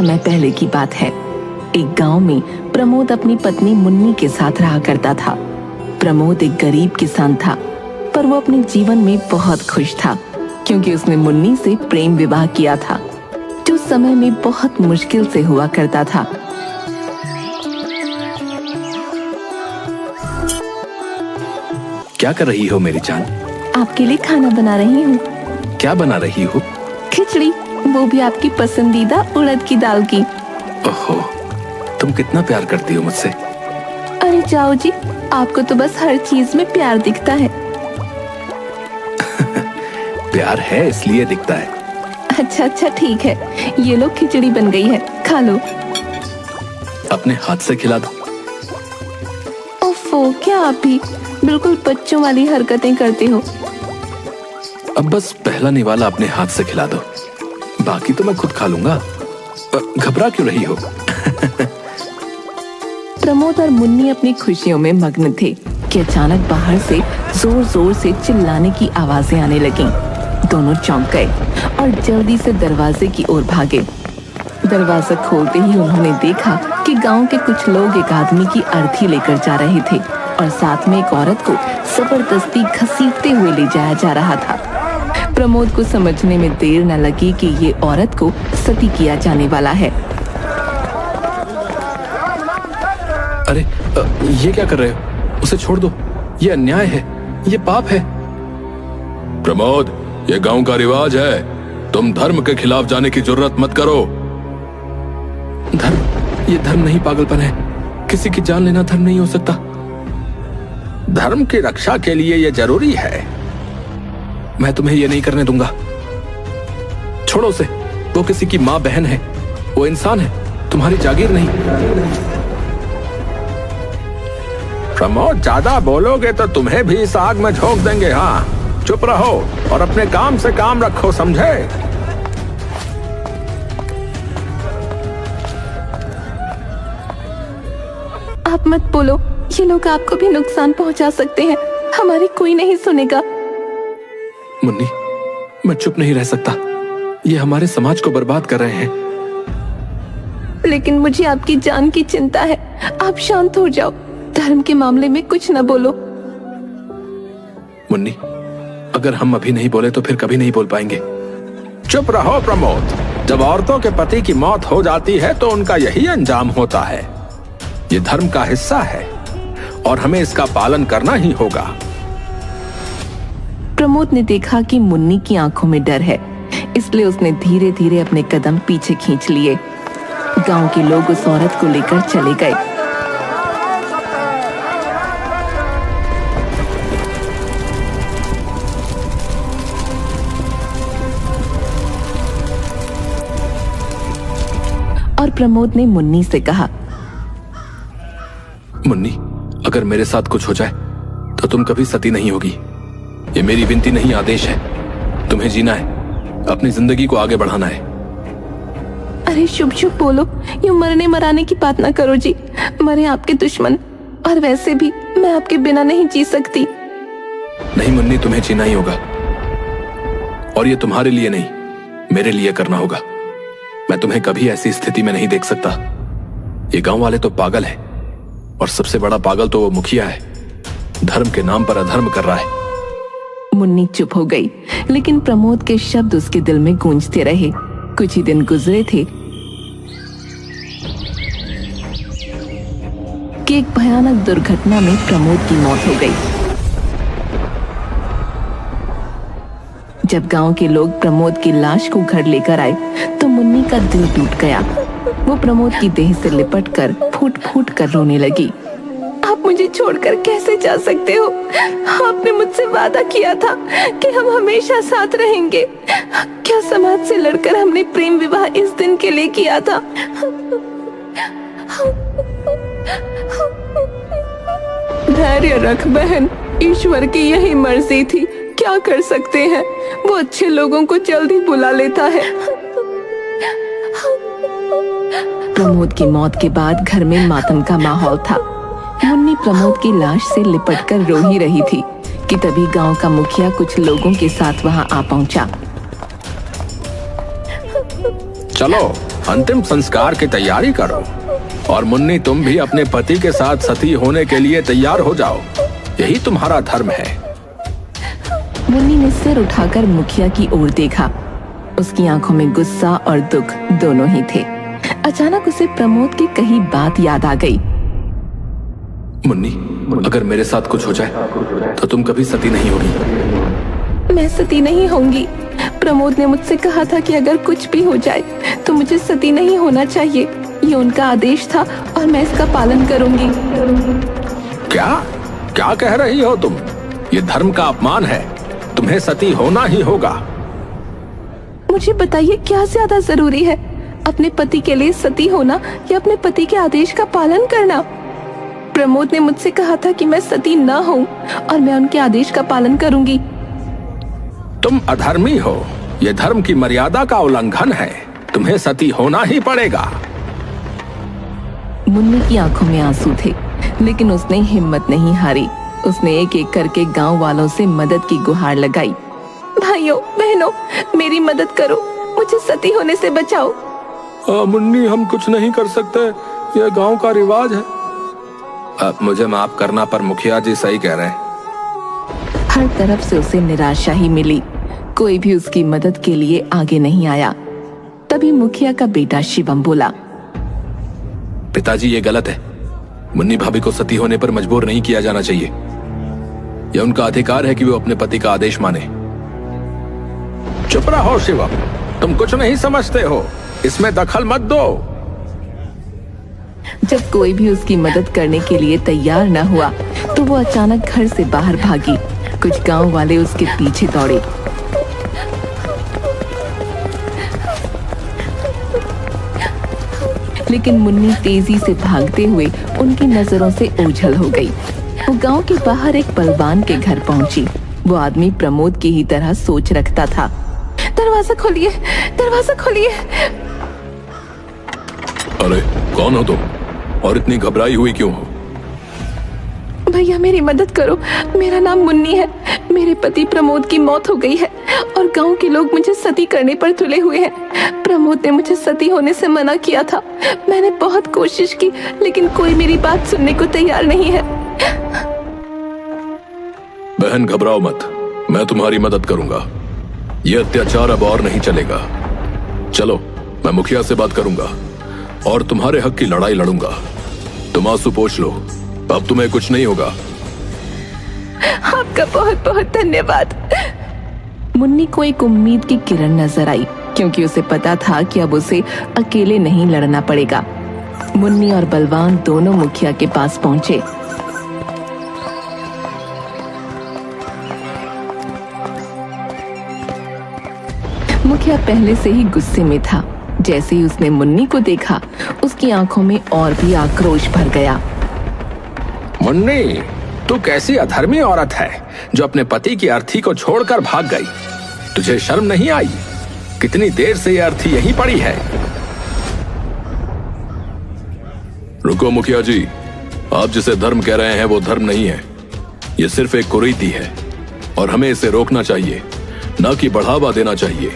समय पहले की बात है। एक गांव में प्रमोद अपनी पत्नी मुन्नी के साथ रहा करता था। प्रमोद एक गरीब किसान था, पर वो अपने जीवन में बहुत खुश था क्योंकि उसने मुन्नी से प्रेम विवाह किया था, जो समय में बहुत मुश्किल से हुआ करता था। क्या कर रही हो मेरी जान? आपके लिए खाना बना रही हूँ। क्या बना रही हो? खिचड़ी, वो भी आपकी पसंदीदा उड़द की दाल की। ओहो, तुम कितना प्यार करती हो मुझसे। अरे जाओ जी, आपको तो बस हर चीज में प्यार दिखता है। प्यार है इसलिए दिखता है। अच्छा अच्छा ठीक है, ये लो खिचड़ी बन गई है, खा लो। अपने हाथ से खिला दो। ओफो, क्या आप भी बिल्कुल बच्चों वाली हरकतें करते हो। अब बस पहला निवाला अपने हाथ से खिला दो, बाकी तो मैं खुद खा लूंगा। घबरा क्यों रही हो? प्रमोद और मुन्नी अपनी खुशियों में मग्न थे कि अचानक बाहर से जोर जोर से चिल्लाने की आवाजें आने लगीं। दोनों चौंक गए और जल्दी से दरवाजे की ओर भागे। दरवाजा खोलते ही उन्होंने देखा कि गांव के कुछ लोग एक आदमी की अर्थी लेकर जा रहे थे और साथ में एक औरत को जबरदस्ती घसीटते हुए ले जाया जा रहा था। प्रमोद को समझने में देर न लगी कि ये औरत को सती किया जाने वाला है। अरे ये क्या कर रहे हो? उसे छोड़ दो, ये अन्याय है, ये पाप है। प्रमोद, ये गांव का रिवाज है, तुम धर्म के खिलाफ जाने की जरूरत मत करो। धर्म? ये धर्म नहीं, पागलपन है। किसी की जान लेना धर्म नहीं हो सकता। धर्म की रक्षा के लिए ये जरूरी है। मैं तुम्हें ये नहीं करने दूंगा। छोड़ो उसे, वो किसी की माँ बहन है, वो इंसान है, तुम्हारी जागीर नहीं। प्रमोद, ज्यादा बोलोगे तो तुम्हें भी इस आग में झोंक देंगे। हाँ, चुप रहो और अपने काम से काम रखो, समझे? आप मत बोलो, ये लोग आपको भी नुकसान पहुंचा सकते हैं, हमारी कोई नहीं सुनेगा। मुन्नी, मैं चुप नहीं रह सकता। ये हमारे समाज को बर्बाद कर रहे हैं। लेकिन मुझे आपकी जान की चिंता है, आप शांत हो जाओ। धर्म के मामले में कुछ न बोलो। मुन्नी, अगर हम अभी नहीं बोले तो फिर कभी नहीं बोल पाएंगे। चुप रहो प्रमोद। जब औरतों के पति की मौत हो जाती है तो उनका यही अंजाम होता है। ये धर्म का हिस्सा है और हमें इसका पालन करना ही होगा। प्रमोद ने देखा कि मुन्नी की आंखों में डर है, इसलिए उसने धीरे धीरे अपने कदम पीछे खींच लिए। गांव के लोग उस औरत को लेकर चले गए। और प्रमोद ने मुन्नी से कहा, मुन्नी, अगर मेरे साथ कुछ हो जाए तो तुम कभी सती नहीं होगी। ये मेरी विनती नहीं, आदेश है। तुम्हें जीना है, अपनी जिंदगी को आगे बढ़ाना है। अरे शुभ शुभ बोलो, यूं मरने मराने की बात ना करो जी। मरे आपके दुश्मन, और वैसे भी मैं आपके बिना नहीं जी सकती। नहीं मुन्नी, तुम्हें जीना ही होगा, और ये तुम्हारे लिए नहीं, मेरे लिए करना होगा। मैं तुम्हें कभी ऐसी स्थिति में नहीं देख सकता। ये गांव वाले तो पागल हैं, और सबसे बड़ा पागल तो वो मुखिया है, धर्म के नाम पर अधर्म कर रहा है। मुन्नी चुप हो गई, लेकिन प्रमोद के शब्द उसके दिल में गूंजते रहे। कुछ ही दिन गुजरे थे कि एक भयानक दुर्घटना में प्रमोद की मौत हो गई। जब गांव के लोग प्रमोद की लाश को घर लेकर आए तो मुन्नी का दिल टूट गया। वो प्रमोद की देह से लिपटकर फूट फूट कर रोने लगी। आप मुझे छोड़कर कैसे जा सकते हो? आपने मुझसे वादा किया था कि हम हमेशा साथ रहेंगे। क्या समाज से लड़कर हमने प्रेम विवाह इस दिन के लिए किया था? धैर्य रख बहन, ईश्वर की यही मर्जी थी, क्या कर सकते हैं। वो अच्छे लोगों को जल्दी बुला लेता है। प्रमोद की मौत के बाद घर में मातम का माहौल था। मुन्नी प्रमोद की लाश से लिपटकर रो ही रही थी कि तभी गांव का मुखिया कुछ लोगों के साथ वहां आ पहुंचा। चलो अंतिम संस्कार की तैयारी करो। और मुन्नी, तुम भी अपने पति के साथ सती होने के लिए तैयार हो जाओ। यही तुम्हारा धर्म है। मुन्नी ने सिर उठाकर मुखिया की ओर देखा। उसकी आंखों में गुस्सा और दुख दोनों ही थे। अचानक उसे प्रमोद की कही बात याद आ गई। मुन्नी, अगर मेरे साथ कुछ हो जाए तो तुम कभी सती नहीं होगी। मैं सती नहीं होंगी। प्रमोद ने मुझसे कहा था कि अगर कुछ भी हो जाए तो मुझे सती नहीं होना चाहिए। ये उनका आदेश था और मैं इसका पालन करूंगी। क्या क्या कह रही हो तुम? ये धर्म का अपमान है। तुम्हें सती होना ही होगा। मुझे बताइए, क्या ज्यादा जरूरी है, अपने पति के लिए सती होना या अपने पति के आदेश का पालन करना? प्रमोद ने मुझसे कहा था कि मैं सती न हूँ और मैं उनके आदेश का पालन करूंगी। तुम अधर्मी हो। यह धर्म की मर्यादा का उल्लंघन है। तुम्हें सती होना ही पड़ेगा। मुन्नी की आंखों में आंसू थे, लेकिन उसने हिम्मत नहीं हारी। उसने एक एक करके गांव वालों से मदद की गुहार लगाई। भाइयों बहनों, मेरी मदद करो, मुझे सती होने से बचाओ। मुन्नी, हम कुछ नहीं कर सकते। यह गांव का रिवाज है। मुझे माफ करना, पर मुखिया जी सही कह रहे हैं। हर तरफ से उसे निराशा ही मिली। कोई भी उसकी मदद के लिए आगे नहीं आया। तभी मुखिया का बेटा शिवम बोला, पिताजी, ये गलत है। मुन्नी भाभी को सती होने पर मजबूर नहीं किया जाना चाहिए। यह उनका अधिकार है कि वो अपने पति का आदेश माने। चुप रहो शिवम, तुम कुछ नहीं समझते हो। इसमें दखल मत दो। जब कोई भी उसकी मदद करने के लिए तैयार न हुआ तो वो अचानक घर से बाहर भागी। कुछ गांव वाले उसके पीछे दौड़े। लेकिन मुन्नी तेजी से भागते हुए उनकी नजरों से ओझल हो गई। वो गांव के बाहर एक बलवान के घर पहुंची। वो आदमी प्रमोद की ही तरह सोच रखता था। दरवाजा खोलिए, दरवाजा खोलिए। अरे कौन हो तुम और इतनी घबराई हुई क्यों हो? भैया मेरी मदद करो, मेरा नाम मुन्नी है। मेरे पति प्रमोद की मौत हो गई है और गांव के लोग मुझे सती करने पर तुले हुए हैं। प्रमोद ने मुझे सती होने से मना किया था। मैंने बहुत कोशिश की, लेकिन कोई मेरी बात सुनने को तैयार नहीं है। बहन घबराओ मत, मैं तुम्हारी मदद करूंगा। यह अत्याचार अब और नहीं चलेगा। चलो, मैं मुखिया से बात करूंगा और तुम्हारे हक की लड़ाई लड़ूंगा। तुम आंसू पोंछ लो, अब तुम्हें कुछ नहीं होगा। आपका बहुत बहुत धन्यवाद। मुन्नी को एक उम्मीद की किरण नजर आई, क्योंकि उसे पता था कि अब उसे अकेले नहीं लड़ना पड़ेगा। मुन्नी और बलवान दोनों मुखिया के पास पहुंचे। मुखिया पहले से ही गुस्से में था। जैसे ही उसने मुन्नी को देखा, उसकी आंखों में और भी आक्रोश भर गया। मुन्नी, तू कैसी अधर्मी औरत है जो अपने पति की अर्थी को छोड़कर भाग गई। तुझे शर्म नहीं आई? कितनी देर से यह अर्थी यहीं पड़ी है। रुको मुखिया जी, आप जिसे धर्म कह रहे हैं वो धर्म नहीं है। यह सिर्फ एक कुरीति है और हमें इसे रोकना चाहिए, न कि बढ़ावा देना चाहिए।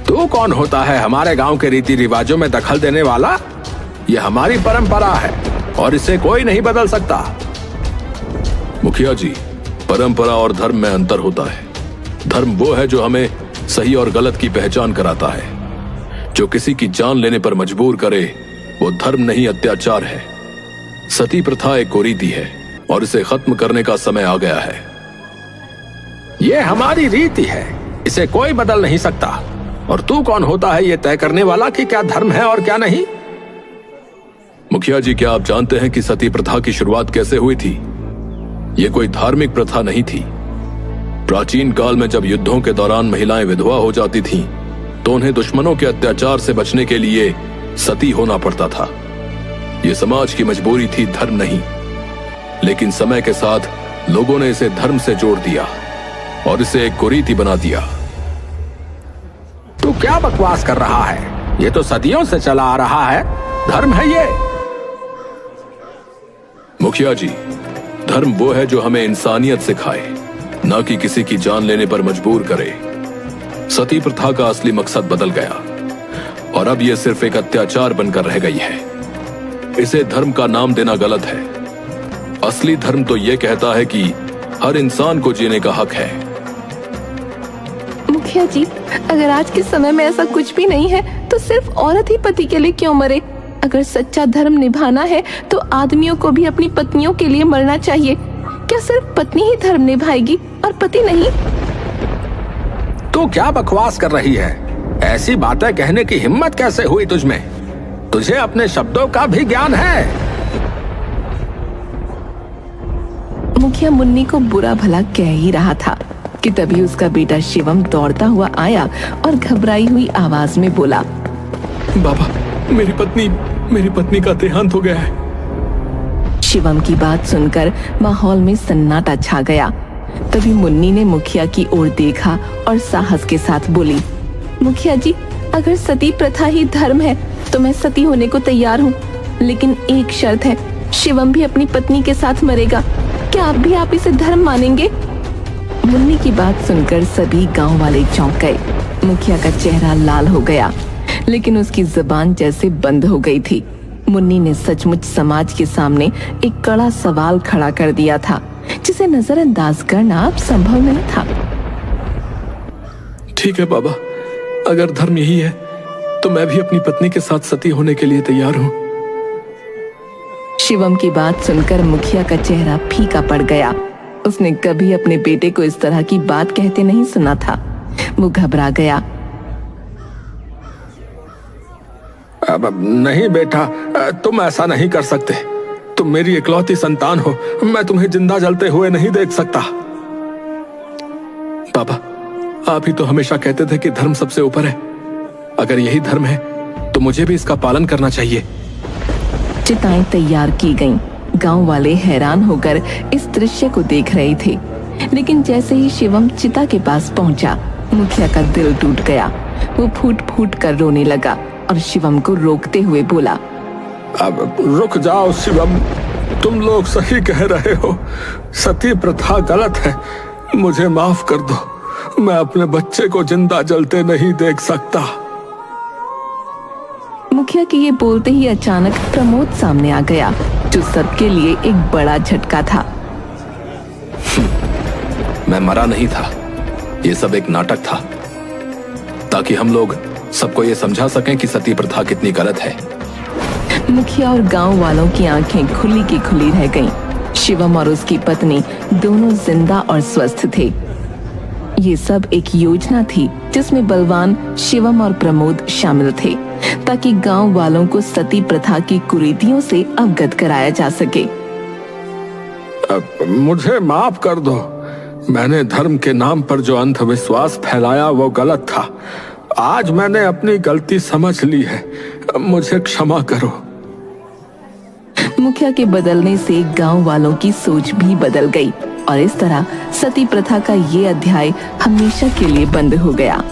तू कौन होता है हमारे गांव के रीति रिवाजों में दखल देने वाला? यह हमारी परंपरा है और इसे कोई नहीं बदल सकता। मुखिया जी, परंपरा और धर्म में अंतर होता है। धर्म वो है जो हमें सही और गलत की पहचान कराता है। जो किसी की जान लेने पर मजबूर करे वो धर्म नहीं, अत्याचार है। सती प्रथा एक कुरीति है और इसे खत्म करने का समय आ गया है। यह हमारी रीति है, इसे कोई बदल नहीं सकता। और तू कौन होता है यह तय करने वाला कि क्या धर्म है और क्या नहीं? मुखिया जी, क्या आप जानते हैं कि सती प्रथा की शुरुआत कैसे हुई थी? यह कोई धार्मिक प्रथा नहीं थी। प्राचीन काल में जब युद्धों के दौरान महिलाएं विधवा हो जाती थीं, तो उन्हें दुश्मनों के अत्याचार से बचने के लिए सती होना पड़ता था। यह समाज की मजबूरी थी, धर्म नहीं। लेकिन समय के साथ लोगों ने इसे धर्म से जोड़ दिया और इसे एक कुरीति बना दिया। तू क्या बकवास कर रहा है? ये तो सदियों से चला आ रहा है। धर्म है ये। मुखिया जी, धर्म वो है जो हमें इंसानियत सिखाए, ना कि किसी की जान लेने पर मजबूर करे। सती प्रथा का असली मकसद बदल गया। और अब यह सिर्फ एक अत्याचार बनकर रह गई है। इसे धर्म का नाम देना गलत है। असली धर्म तो यह कहता है कि हर इंसान को जीने का हक है। मुखिया जी, अगर आज के समय में ऐसा कुछ भी नहीं है तो सिर्फ औरत ही पति के लिए क्यों मरे? अगर सच्चा धर्म निभाना है तो आदमियों को भी अपनी पत्नियों के लिए मरना चाहिए। क्या सिर्फ पत्नी ही धर्म निभाएगी और पति नहीं? तू क्या बकवास कर रही है? ऐसी बातें कहने की हिम्मत कैसे हुई तुझमें? तुझे अपने शब्दों का भी ज्ञान है? मुखिया मुन्नी को बुरा भला कह ही रहा था कि तभी उसका बेटा शिवम दौड़ता हुआ आया और घबराई हुई आवाज में बोला, बाबा, मेरी पत्नी का देहांत हो गया है। शिवम की बात सुनकर माहौल में सन्नाटा छा गया। तभी मुन्नी ने मुखिया की ओर देखा और साहस के साथ बोली, मुखिया जी, अगर सती प्रथा ही धर्म है तो मैं सती होने को तैयार हूँ, लेकिन एक शर्त है, शिवम भी अपनी पत्नी के साथ मरेगा। क्या आप इसे धर्म मानेंगे? मुन्नी की बात सुनकर सभी गांव वाले चौंक गए। मुखिया का चेहरा लाल हो गया, लेकिन उसकी जुबान जैसे बंद हो गई थी। मुन्नी ने सचमुच समाज के सामने एक कड़ा सवाल खड़ा कर दिया था, जिसे नजरअंदाज करना अब संभव नहीं था। ठीक है बाबा, अगर धर्म यही है तो मैं भी अपनी पत्नी के साथ सती होने के लिए तैयार हूँ। शिवम की बात सुनकर मुखिया का चेहरा फीका पड़ गया। उसने कभी अपने बेटे को इस तरह की बात कहते नहीं सुना था। वो घबरा गया। अब नहीं बेटा, तुम ऐसा नहीं कर सकते। तुम मेरी इकलौती संतान हो, मैं तुम्हें जिंदा जलते हुए नहीं देख सकता। पापा, आप ही तो हमेशा कहते थे कि धर्म सबसे ऊपर है। अगर यही धर्म है तो मुझे भी इसका पालन करना चाहिए। चिताएं तैयार की गईं। गांव वाले हैरान होकर इस दृश्य को देख रहे थे, लेकिन जैसे ही शिवम चिता के पास पहुंचा, मुखिया का दिल टूट गया। वो फूट फूट कर रोने लगा और शिवम को रोकते हुए बोला, अब रुक जाओ शिवम, तुम लोग सही कह रहे हो, सती प्रथा गलत है। मुझे माफ कर दो, मैं अपने बच्चे को जिंदा जलते नहीं देख सकता। मुखिया के ये बोलते ही अचानक प्रमोद सामने आ गया, जो सबके लिए एक बड़ा झटका था। मैं मरा नहीं था, ये सब एक नाटक था, ताकि हम लोग सबको ये समझा सकें कि सती प्रथा कितनी गलत है। मुखिया और गांव वालों की आंखें खुली की खुली रह गईं। शिवम और उसकी पत्नी दोनों जिंदा और स्वस्थ थे। ये सब एक योजना थी जिसमें बलवान शिवम और प्रमोद शामिल थे, ताकि गांव वालों को सती प्रथा की कुरीतियों से अवगत कराया जा सके। मुझे माफ कर दो, मैंने धर्म के नाम पर जो अंधविश्वास फैलाया वो गलत था। आज मैंने अपनी गलती समझ ली है, मुझे क्षमा करो। मुखिया के बदलने से गांव वालों की सोच भी बदल गई और इस तरह सती प्रथा का ये अध्याय हमेशा के लिए बंद हो गया।